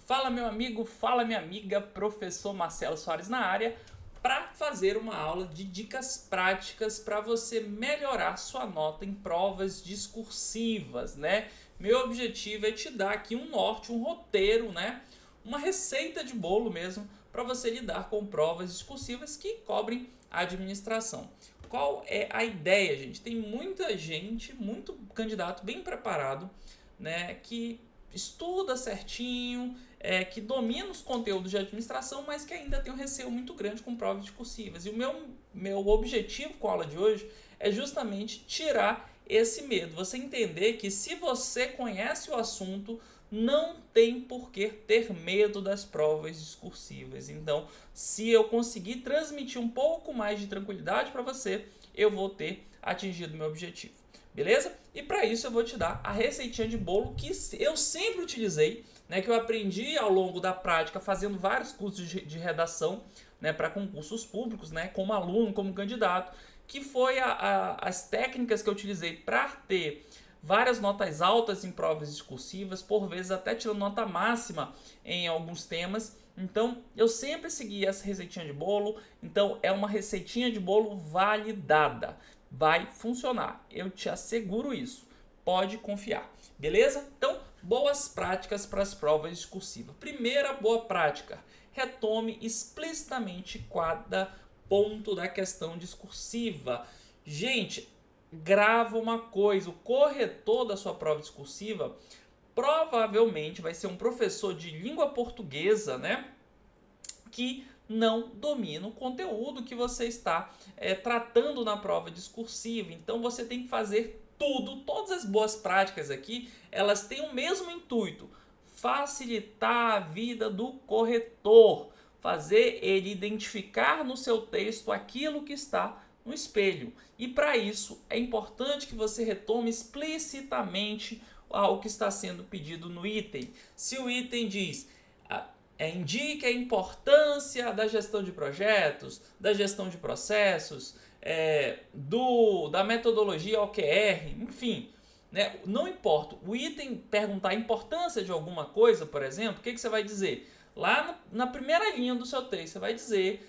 Fala meu amigo, fala minha amiga, professor Marcelo Soares na área, para fazer uma aula de dicas práticas para você melhorar sua nota em provas discursivas, né? Meu objetivo é te dar aqui um norte, um roteiro, né? Uma receita de bolo mesmo para você lidar com provas discursivas que cobrem a administração. Qual é a ideia, gente? Tem muita gente, muito candidato bem preparado, né, que estuda certinho, que domina os conteúdos de administração, mas que ainda tem um receio muito grande com provas discursivas. E o meu objetivo com a aula de hoje é justamente tirar esse medo. Você entender que se você conhece o assunto, não tem por que ter medo das provas discursivas. Então, se eu conseguir transmitir um pouco mais de tranquilidade para você, eu vou ter atingido meu objetivo. Beleza? E para isso eu vou te dar a receitinha de bolo que eu sempre utilizei, né, que eu aprendi ao longo da prática fazendo vários cursos de redação, né, para concursos públicos, né, como aluno, como candidato, que foi as técnicas que eu utilizei para ter várias notas altas em provas discursivas, por vezes até tirando nota máxima em alguns temas. Então, eu sempre segui essa receitinha de bolo. Então, é uma receitinha de bolo validada. Vai funcionar, eu te asseguro isso. Pode confiar, beleza? Então, boas práticas para as provas discursivas. Primeira boa prática: retome explicitamente cada ponto da questão discursiva. Gente, grava uma coisa: o corretor da sua prova discursiva provavelmente vai ser um professor de língua portuguesa, né, que não domina o conteúdo que você está tratando na prova discursiva. Então você tem que fazer tudo, todas as boas práticas aqui, elas têm o mesmo intuito: facilitar a vida do corretor, fazer ele identificar no seu texto aquilo que está no espelho. E para isso é importante que você retome explicitamente o que está sendo pedido no item. Se o item diz indique a importância da gestão de projetos, da gestão de processos, da metodologia OKR, enfim, né? Não importa. O item perguntar a importância de alguma coisa, por exemplo, o que você vai dizer? Lá na primeira linha do seu texto, você vai dizer,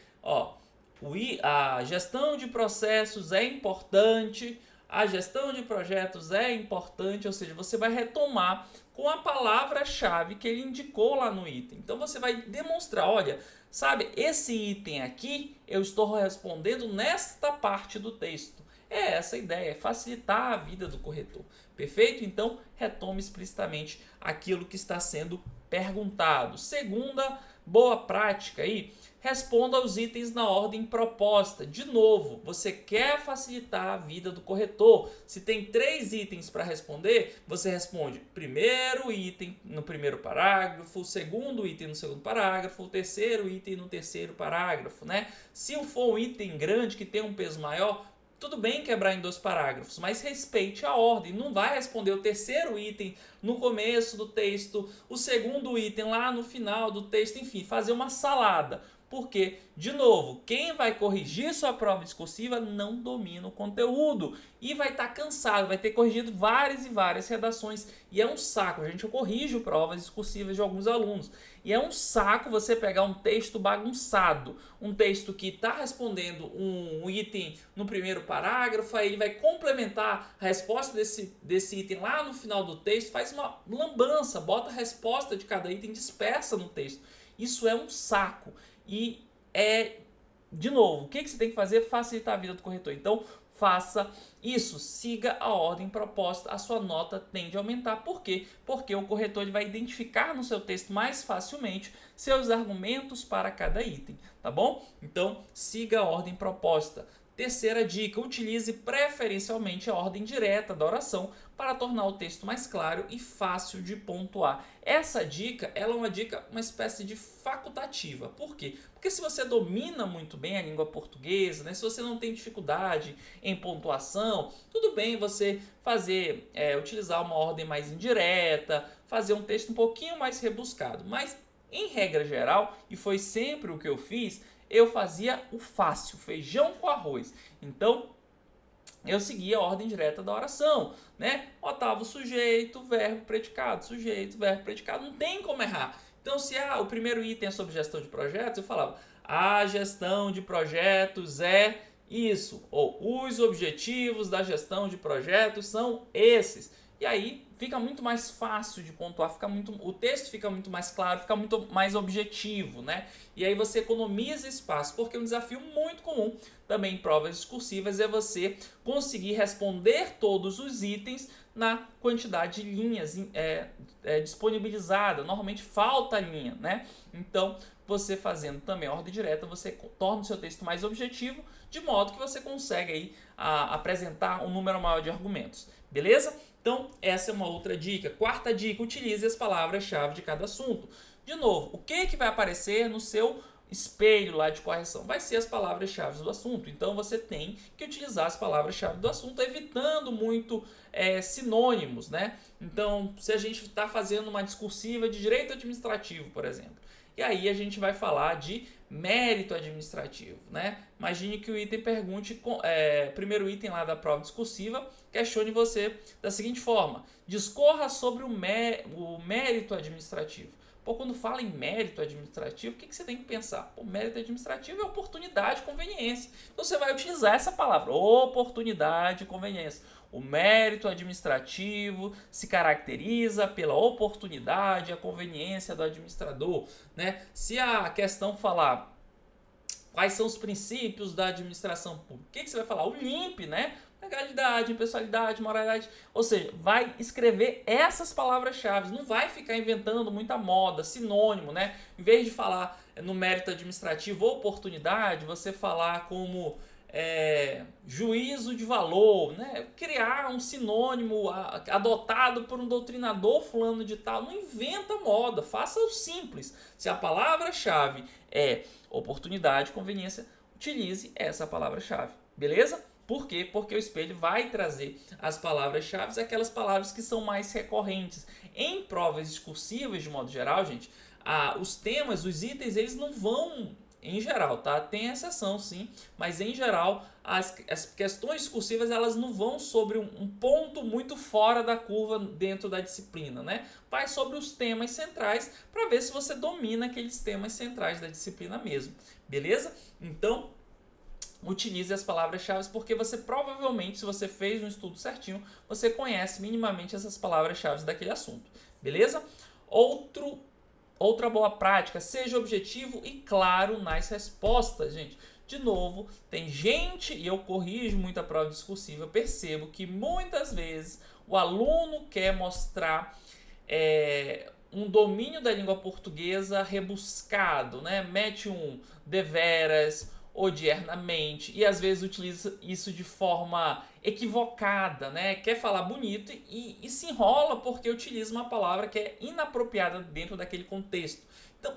a gestão de processos é importante, a gestão de projetos é importante, ou seja, você vai retomar com a palavra-chave que ele indicou lá no item. Então você vai demonstrar, olha, sabe, esse item aqui eu estou respondendo nesta parte do texto. É essa a ideia, é facilitar a vida do corretor. Perfeito? Então retome explicitamente aquilo que está sendo perguntado. Segunda boa prática aí: responda aos itens na ordem proposta. De novo, você quer facilitar a vida do corretor. Se tem 3 itens para responder, você responde primeiro item no primeiro parágrafo, o segundo item no segundo parágrafo, o terceiro item no terceiro parágrafo, né? Se for um item grande que tem um peso maior, tudo bem quebrar em 2 parágrafos, mas respeite a ordem. Não vai responder o terceiro item no começo do texto, o segundo item lá no final do texto, enfim, fazer uma salada. Porque, de novo, quem vai corrigir sua prova discursiva não domina o conteúdo e vai estar cansado, vai ter corrigido várias e várias redações. E é um saco, gente, eu corrijo provas discursivas de alguns alunos. E é um saco você pegar um texto bagunçado, um texto que está respondendo um item no primeiro parágrafo, aí ele vai complementar a resposta desse item lá no final do texto, faz uma lambança, bota a resposta de cada item dispersa no texto. Isso é um saco. E de novo, o que você tem que fazer? Facilitar a vida do corretor. Então, faça isso, siga a ordem proposta, a sua nota tende a aumentar. Por quê? Porque o corretor ele vai identificar no seu texto mais facilmente seus argumentos para cada item, tá bom? Então, siga a ordem proposta. Terceira dica: utilize preferencialmente a ordem direta da oração para tornar o texto mais claro e fácil de pontuar. Essa dica, ela é uma espécie de facultativa. Por quê? Porque se você domina muito bem a língua portuguesa, né, se você não tem dificuldade em pontuação, tudo bem você utilizar uma ordem mais indireta, fazer um texto um pouquinho mais rebuscado. Mas, em regra geral, e foi sempre o que eu fiz, eu fazia o fácil, feijão com arroz. Então, eu seguia a ordem direta da oração, né? Botava o sujeito, verbo, predicado, não tem como errar. Então, se o primeiro item é sobre gestão de projetos, eu falava, a gestão de projetos é isso, ou os objetivos da gestão de projetos são esses. E aí fica muito mais fácil de pontuar, o texto fica muito mais claro, fica muito mais objetivo, né? E aí você economiza espaço, porque um desafio muito comum também em provas discursivas é você conseguir responder todos os itens na quantidade de linhas disponibilizada. Normalmente falta linha, né? Então, você fazendo também a ordem direta, você torna o seu texto mais objetivo, de modo que você consegue aí apresentar um número maior de argumentos. Beleza? Então, essa é uma outra dica. Quarta dica, utilize as palavras-chave de cada assunto. De novo, o que vai aparecer no seu espelho lá de correção? Vai ser as palavras-chave do assunto. Então, você tem que utilizar as palavras-chave do assunto, evitando muito sinônimos, né? Então, se a gente está fazendo uma discursiva de direito administrativo, por exemplo, e aí a gente vai falar de mérito administrativo, né? Imagine que o item pergunte, primeiro item lá da prova discursiva, questione você da seguinte forma: discorra sobre o mérito administrativo. Pô, quando fala em mérito administrativo, o que você tem que pensar? O mérito administrativo é oportunidade e conveniência. Então você vai utilizar essa palavra, oportunidade e conveniência. O mérito administrativo se caracteriza pela oportunidade e a conveniência do administrador, né? Se a questão falar quais são os princípios da administração pública, o que você vai falar? O LIMP, né? Legalidade, impessoalidade, moralidade. Ou seja, vai escrever essas palavras-chave. Não vai ficar inventando muita moda, sinônimo, né? Em vez de falar no mérito administrativo oportunidade, você falar como juízo de valor, né? Criar um sinônimo adotado por um doutrinador fulano de tal. Não inventa moda, faça o simples. Se a palavra-chave é oportunidade, conveniência, utilize essa palavra-chave, beleza? Por quê? Porque o espelho vai trazer as palavras-chave, aquelas palavras que são mais recorrentes. Em provas discursivas, de modo geral, gente, os temas, os itens, eles não vão... Em geral, tá? Tem exceção, sim, mas em geral as questões discursivas elas não vão sobre um ponto muito fora da curva dentro da disciplina, né? Vai sobre os temas centrais para ver se você domina aqueles temas centrais da disciplina mesmo, beleza? Então, utilize as palavras-chave porque você provavelmente, se você fez um estudo certinho, você conhece minimamente essas palavras-chave daquele assunto, beleza? Outra boa prática, seja objetivo e claro nas respostas, gente. De novo, tem gente, e eu corrijo muito a prova discursiva, eu percebo que muitas vezes o aluno quer mostrar um domínio da língua portuguesa rebuscado, né? Mete um deveras, odiernamente, e às vezes utiliza isso de forma equivocada, né? Quer falar bonito e se enrola porque utiliza uma palavra que é inapropriada dentro daquele contexto. Então,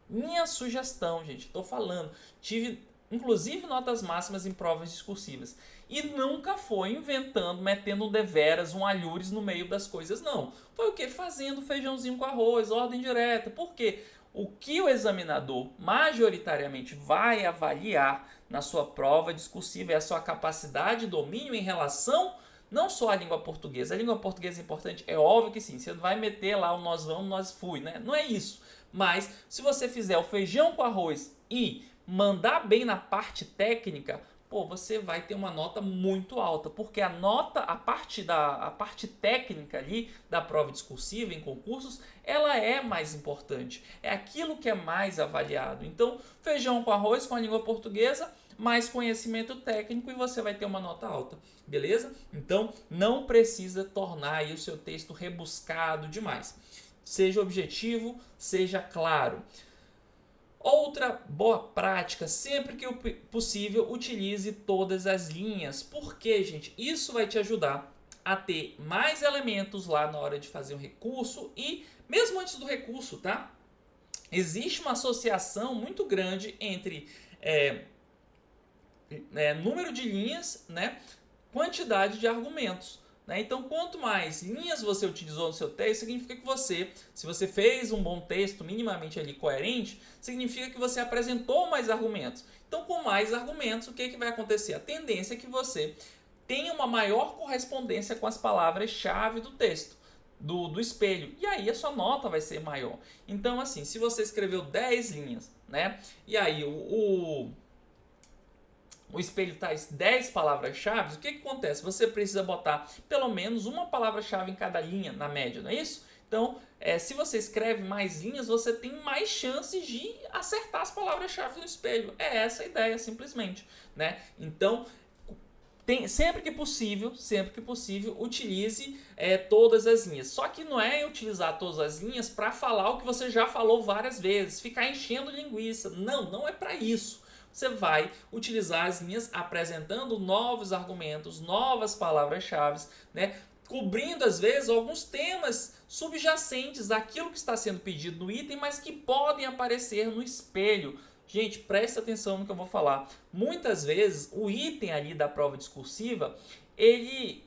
minha sugestão, gente, estou falando, tive inclusive notas máximas em provas discursivas e nunca foi inventando, metendo um deveras, um alhures no meio das coisas, não. Foi o que? Fazendo feijãozinho com arroz, ordem direta. Por quê? O que o examinador majoritariamente vai avaliar na sua prova discursiva é a sua capacidade de domínio em relação não só à língua portuguesa. A língua portuguesa é importante, é óbvio que sim. Você não vai meter lá o nós vamos, nós fui, né? Não é isso. Mas se você fizer o feijão com arroz e mandar bem na parte técnica, pô, você vai ter uma nota muito alta, porque a parte técnica ali da prova discursiva em concursos, ela é mais importante, é aquilo que é mais avaliado. Então, feijão com arroz com a língua portuguesa, mais conhecimento técnico e você vai ter uma nota alta, beleza? Então, não precisa tornar aí o seu texto rebuscado demais. Seja objetivo, seja claro. Outra boa prática, sempre que possível, utilize todas as linhas. Por quê, gente? Isso vai te ajudar a ter mais elementos lá na hora de fazer um recurso e mesmo antes do recurso, tá? Existe uma associação muito grande entre número de linhas, né, quantidade de argumentos. Então, quanto mais linhas você utilizou no seu texto, significa que se você fez um bom texto minimamente ali coerente, significa que você apresentou mais argumentos. Então, com mais argumentos, o que vai acontecer? A tendência é que você tenha uma maior correspondência com as palavras-chave do texto. do espelho, e aí a sua nota vai ser maior. Então, assim, se você escreveu 10 linhas, né, e aí o espelho traz 10 palavras-chave, o que acontece? Você precisa botar pelo menos uma palavra-chave em cada linha, na média, não é isso? Então, se você escreve mais linhas, você tem mais chances de acertar as palavras-chave no espelho. É essa a ideia, simplesmente, né? Então, sempre que possível, utilize todas as linhas. Só que não é utilizar todas as linhas para falar o que você já falou várias vezes, ficar enchendo linguiça. Não, não é para isso. Você vai utilizar as linhas apresentando novos argumentos, novas palavras-chave, né? Cobrindo às vezes alguns temas subjacentes daquilo que está sendo pedido no item, mas que podem aparecer no espelho. Gente, presta atenção no que eu vou falar. Muitas vezes o item ali da prova discursiva, ele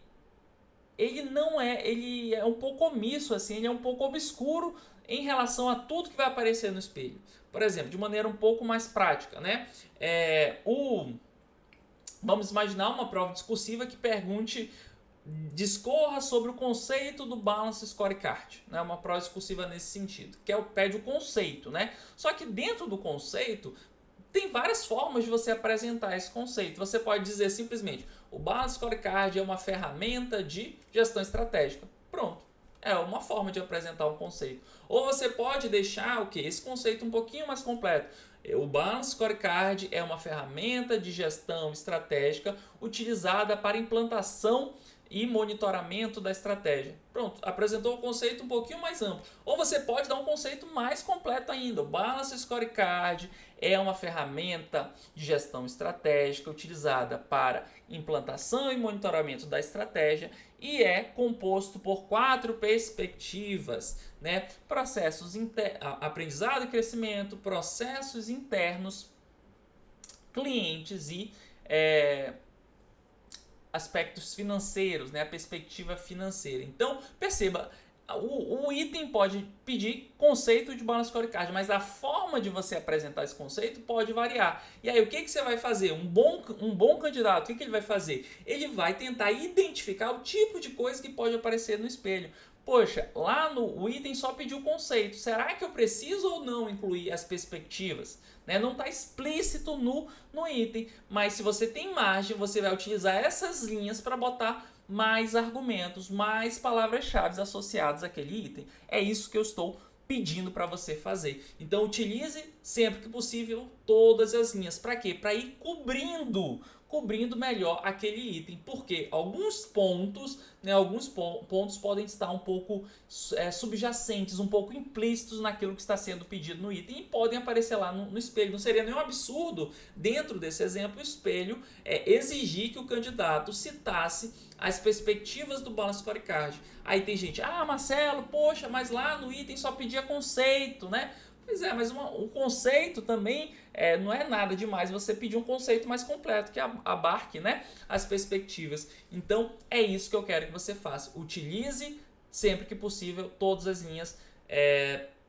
é um pouco omisso, assim, ele é um pouco obscuro em relação a tudo que vai aparecer no espelho. Por exemplo, de maneira um pouco mais prática, né? Vamos imaginar uma prova discursiva que pergunte, discorra sobre o conceito do Balance Scorecard, né? Uma prova discursiva nesse sentido, que pede o conceito, né? Só que dentro do conceito tem várias formas de você apresentar esse conceito. Você pode dizer simplesmente: o Balance Scorecard é uma ferramenta de gestão estratégica. Pronto. É uma forma de apresentar um conceito. Ou você pode deixar esse conceito um pouquinho mais completo. O Balance Scorecard é uma ferramenta de gestão estratégica utilizada para implantação e monitoramento da estratégia. Pronto, apresentou o conceito um pouquinho mais amplo. Ou você pode dar um conceito mais completo ainda. O Balance Scorecard é uma ferramenta de gestão estratégica utilizada para implantação e monitoramento da estratégia e é composto por 4 perspectivas, né? Aprendizado e crescimento, processos internos, clientes e aspectos financeiros, né? A perspectiva financeira. Então, perceba, o item pode pedir conceito de Balance Scorecard, mas a forma de você apresentar esse conceito pode variar. E aí, o que você vai fazer? Um bom candidato, o que ele vai fazer? Ele vai tentar identificar o tipo de coisa que pode aparecer no espelho. Poxa, lá o item só pediu conceito. Será que eu preciso ou não incluir as perspectivas? Né? Não está explícito no item, mas se você tem margem, você vai utilizar essas linhas para botar mais argumentos, mais palavras-chave associadas àquele item. É isso que eu estou pedindo para você fazer. Então utilize sempre que possível todas as linhas. Para quê? Para ir cobrindo melhor aquele item, porque alguns pontos podem estar um pouco subjacentes, um pouco implícitos naquilo que está sendo pedido no item e podem aparecer lá no espelho. Não seria nenhum absurdo, dentro desse exemplo, o espelho exigir que o candidato citasse as perspectivas do Balance Scorecard. Aí tem gente, Marcelo, poxa, mas lá no item só pedia conceito, né? Pois é, mas o conceito também não é nada demais você pedir um conceito mais completo, que abarque, né, as perspectivas. Então, é isso que eu quero que você faça. Utilize, sempre que possível, todas as linhas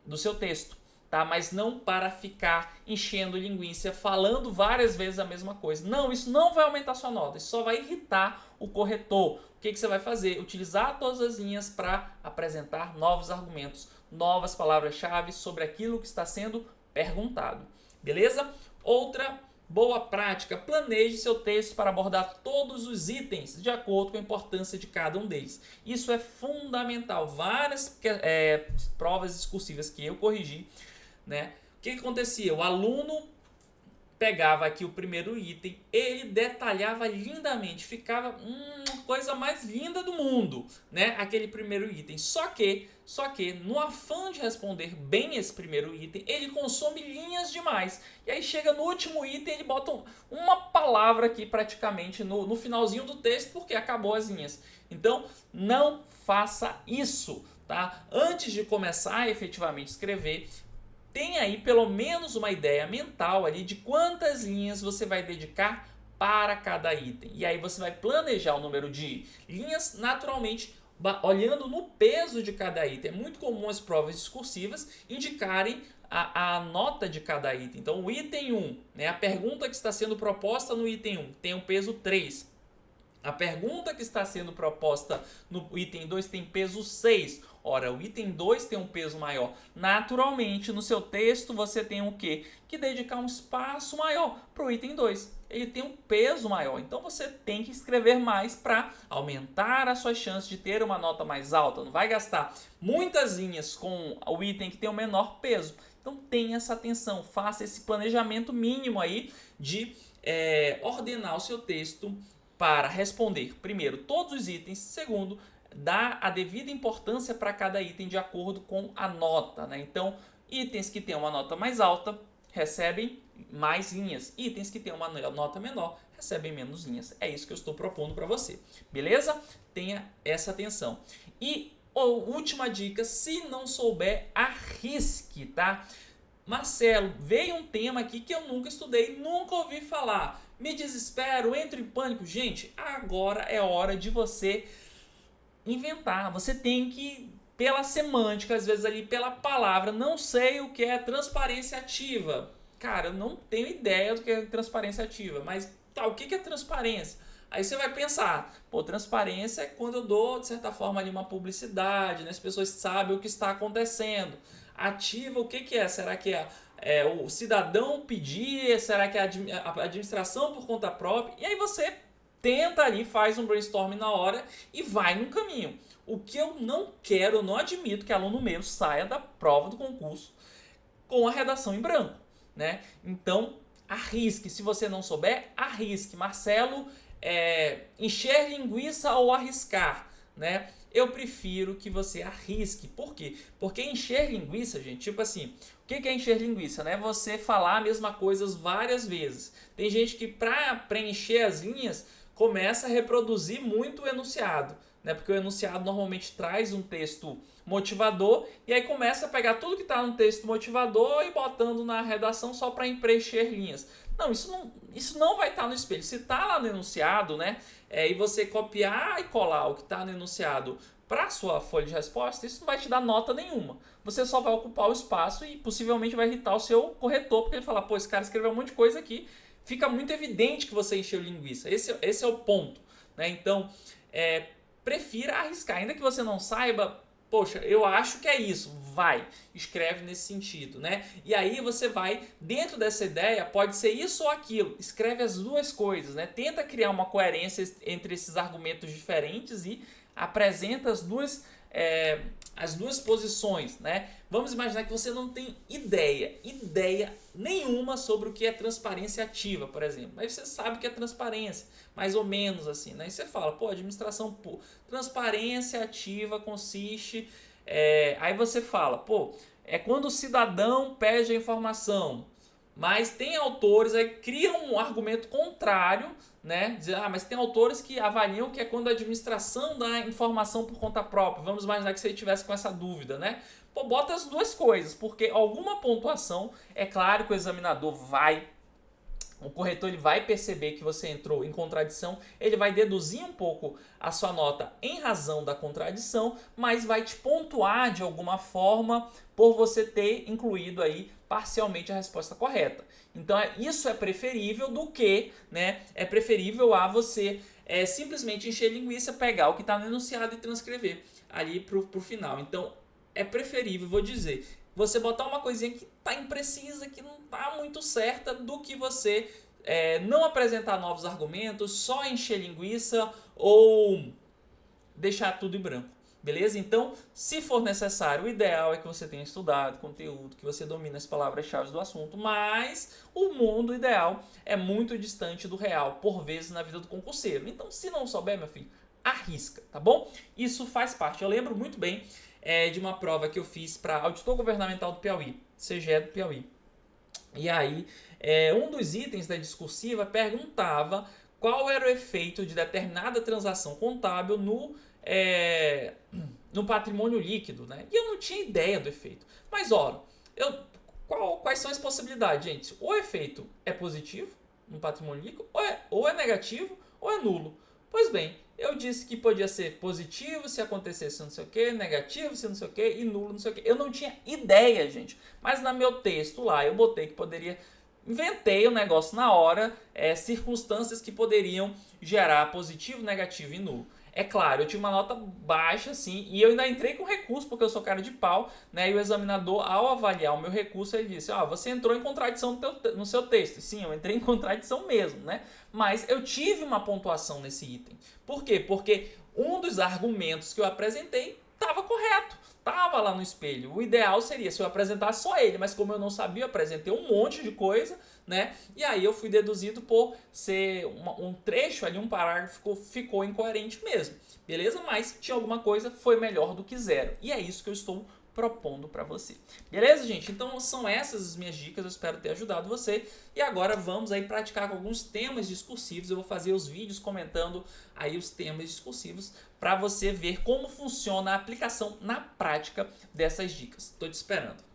do seu texto, tá? Mas não para ficar enchendo linguiça, falando várias vezes a mesma coisa. Não, isso não vai aumentar sua nota, isso só vai irritar o corretor. O que você vai fazer? Utilizar todas as linhas para apresentar novos argumentos, novas palavras-chave sobre aquilo que está sendo perguntado. Beleza? Outra boa prática: planeje seu texto para abordar todos os itens de acordo com a importância de cada um deles. Isso é fundamental. Várias provas discursivas que eu corrigi, né? O que acontecia? O aluno pegava aqui o primeiro item, ele detalhava lindamente, ficava coisa mais linda do mundo, né? Aquele primeiro item. Só que no afã de responder bem esse primeiro item, ele consome linhas demais. E aí chega no último item, ele bota uma palavra aqui praticamente no finalzinho do texto, porque acabou as linhas. Então, não faça isso, tá? Antes de começar a efetivamente escrever, tem aí pelo menos uma ideia mental ali de quantas linhas você vai dedicar para cada item. E aí você vai planejar o número de linhas naturalmente olhando no peso de cada item. É muito comum as provas discursivas indicarem a nota de cada item. Então o item 1, né, a pergunta que está sendo proposta no item 1 tem o peso 3. A pergunta que está sendo proposta no item 2 tem peso 6. Ora, o item 2 tem um peso maior. Naturalmente, no seu texto, você tem o quê? Que dedicar um espaço maior para o item 2. Ele tem um peso maior, então você tem que escrever mais para aumentar as suas chances de ter uma nota mais alta. Não vai gastar muitas linhas com o item que tem o menor peso. Então tenha essa atenção, faça esse planejamento mínimo aí de ordenar o seu texto para responder, primeiro, todos os itens, segundo, dar a devida importância para cada item de acordo com a nota, né? Então, itens que têm uma nota mais alta recebem mais linhas, itens que têm uma nota menor recebem menos linhas. É isso que eu estou propondo para você, beleza? Tenha essa atenção. E última dica, se não souber, arrisque, tá? Marcelo, veio um tema aqui que eu nunca estudei, nunca ouvi falar. Me desespero, entro em pânico. Gente, agora é hora de você inventar. Você tem que, pela semântica, às vezes ali pela palavra, não sei o que é transparência ativa. Cara, eu não tenho ideia do que é transparência ativa, mas tá, o que é transparência? Aí você vai pensar, pô, transparência é quando eu dou, de certa forma, ali uma publicidade, né? As pessoas sabem o que está acontecendo. Ativa, o que é? Será que é o cidadão pedir? Será que é a administração por conta própria? E aí você tenta ali, faz um brainstorming na hora e vai no caminho. O que eu não quero, eu não admito que aluno meu saia da prova do concurso com a redação em branco, né? Então, arrisque. Se você não souber, arrisque. Marcelo, encher linguiça ou arriscar, né? Eu prefiro que você arrisque. Por quê? Porque encher linguiça, gente, tipo assim, o que é encher linguiça, né? Você falar a mesma coisa várias vezes. Tem gente que para preencher as linhas começa a reproduzir muito o enunciado, né? Porque o enunciado normalmente traz um texto motivador e aí começa a pegar tudo que está no texto motivador e botando na redação só para preencher linhas. Não, isso não vai estar no espelho. Se está lá no enunciado, né? E você copiar e colar o que está no enunciado para a sua folha de resposta, isso não vai te dar nota nenhuma. Você só vai ocupar o espaço e possivelmente vai irritar o seu corretor, porque ele fala, pô, esse cara escreveu um monte de coisa aqui, fica muito evidente que você encheu linguiça. Esse é o ponto, né? Então, prefira arriscar, ainda que você não saiba. Poxa, eu acho que é isso. Vai, escreve nesse sentido, né? E aí você vai, dentro dessa ideia, pode ser isso ou aquilo. Escreve as duas coisas, né? Tenta criar uma coerência entre esses argumentos diferentes e apresenta as duas posições, né? Vamos imaginar que você não tem ideia nenhuma sobre o que é transparência ativa, por exemplo. Aí você sabe o que é transparência, mais ou menos assim, né? E você fala, pô, administração, transparência ativa consiste... aí você fala, pô, é quando o cidadão pede a informação, mas tem autores aí que criam um argumento contrário, né? Dizer, mas tem autores que avaliam que é quando a administração dá informação por conta própria. Vamos imaginar que você estivesse com essa dúvida, né? Pô, bota as duas coisas, porque alguma pontuação, é claro que o examinador o corretor ele vai perceber que você entrou em contradição, ele vai deduzir um pouco a sua nota em razão da contradição, mas vai te pontuar de alguma forma por você ter incluído aí parcialmente a resposta correta. Então isso é preferível do que, né? É preferível a você simplesmente encher linguiça, pegar o que está no enunciado e transcrever ali para o final. Então é preferível, vou dizer, você botar uma coisinha que está imprecisa, que não está muito certa, do que você não apresentar novos argumentos, só encher linguiça ou deixar tudo em branco. Beleza? Então, se for necessário, o ideal é que você tenha estudado conteúdo, que você domine as palavras-chave do assunto, mas o mundo ideal é muito distante do real, por vezes, na vida do concurseiro. Então, se não souber, meu filho, arrisca, tá bom? Isso faz parte. Eu lembro muito bem de uma prova que eu fiz para auditor governamental do Piauí, CGE do Piauí. E aí, um dos itens da discursiva perguntava qual era o efeito de determinada transação contábil no patrimônio líquido, né? E eu não tinha ideia do efeito. Mas, ora, quais são as possibilidades, gente? O efeito é positivo no patrimônio líquido, ou é negativo, ou é nulo. Pois bem, eu disse que podia ser positivo se acontecesse não sei o que, negativo se não sei o que, e nulo não sei o que. Eu não tinha ideia, gente. Mas no meu texto lá, eu botei que poderia... Inventei o negócio na hora, circunstâncias que poderiam gerar positivo, negativo e nulo. É claro, eu tive uma nota baixa, assim, e eu ainda entrei com recurso, porque eu sou cara de pau, né? E o examinador, ao avaliar o meu recurso, ele disse, você entrou em contradição no seu texto. Sim, eu entrei em contradição mesmo, né? Mas eu tive uma pontuação nesse item. Por quê? Porque um dos argumentos que eu apresentei estava correto. Tava lá no espelho. O ideal seria se eu apresentasse só ele, mas como eu não sabia, eu apresentei um monte de coisa, né? E aí eu fui deduzido por ser um trecho ali, um parágrafo ficou incoerente mesmo, beleza? Mas tinha alguma coisa, foi melhor do que zero. E é isso que eu estou propondo para você. Beleza, gente? Então são essas as minhas dicas, eu espero ter ajudado você. E agora vamos aí praticar com alguns temas discursivos. Eu vou fazer os vídeos comentando aí os temas discursivos para você ver como funciona a aplicação na prática dessas dicas. Estou te esperando.